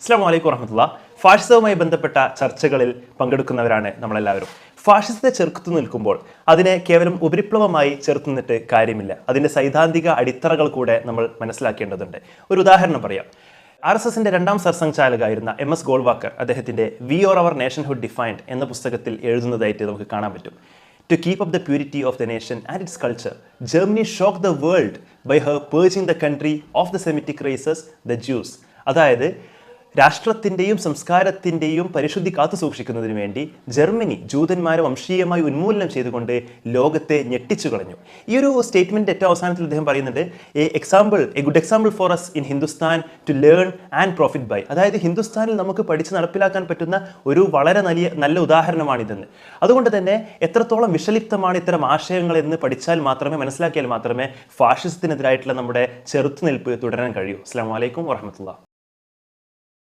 അസ്സലാമു അലൈക്കും വറഹ്മത്തുള്ളാ. ഫാഷിസവുമായി ബന്ധപ്പെട്ട ചർച്ചകളിൽ പങ്കെടുക്കുന്നവരാണ് നമ്മളെല്ലാവരും. ഫാഷിസത്തെ ചെറുത്തു നിൽക്കുമ്പോൾ അതിനെ കേവലം ഉപരിപ്ലവമായി ചെറുത്തു നിന്നിട്ട് കാര്യമില്ല. അതിൻ്റെ സൈദ്ധാന്തിക അടിത്തറകൾ കൂടെ നമ്മൾ മനസ്സിലാക്കേണ്ടതുണ്ട്. ഒരു ഉദാഹരണം പറയാം. RSSന്റെ രണ്ടാം സർസംഘചാലകായിരുന്ന MS ഗോൾവാക്കർ അദ്ദേഹത്തിൻ്റെ we or our nationhood defined എന്ന പുസ്തകത്തിൽ എഴുതുന്നതായിട്ട് നമുക്ക് കാണാൻ പറ്റും. To keep up the purity of the nation and its culture, Germany shocked the world by her purging the country of the Semitic races, the Jews. അതായത് രാഷ്ട്രത്തിൻ്റെയും സംസ്കാരത്തിൻ്റെയും പരിശുദ്ധി കാത്തു സൂക്ഷിക്കുന്നതിന് വേണ്ടി Germany ജൂതന്മാരെ വംശീയമായി ഉന്മൂലനം ചെയ്തുകൊണ്ട് ലോകത്തെ ഞെട്ടിച്ചു കളഞ്ഞു. ഈ ഒരു സ്റ്റേറ്റ്മെൻറ്റ് ഏറ്റവും അവസാനത്തിൽ അദ്ദേഹം പറയുന്നുണ്ട്, a good example for us in Hindustan to learn and profit by. അതായത് ഹിന്ദുസ്ഥാനിൽ നമുക്ക് പഠിച്ച് നടപ്പിലാക്കാൻ പറ്റുന്ന ഒരു വളരെ നല്ല ഉദാഹരണമാണിതെന്ന്. അതുകൊണ്ട് തന്നെ എത്രത്തോളം വിഷലിപ്തമാണ് ഇത്തരം ആശയങ്ങൾ എന്ന് പഠിച്ചാൽ മാത്രമേ, മനസ്സിലാക്കിയാൽ മാത്രമേ ഫാഷിസത്തിനെതിരായിട്ടുള്ള നമ്മുടെ ചെറുത്തുനിൽപ്പ് തുടരാൻ കഴിയൂ. അസ്സലാമു അലൈക്കും വറഹ്മത്തുള്ളാഹി.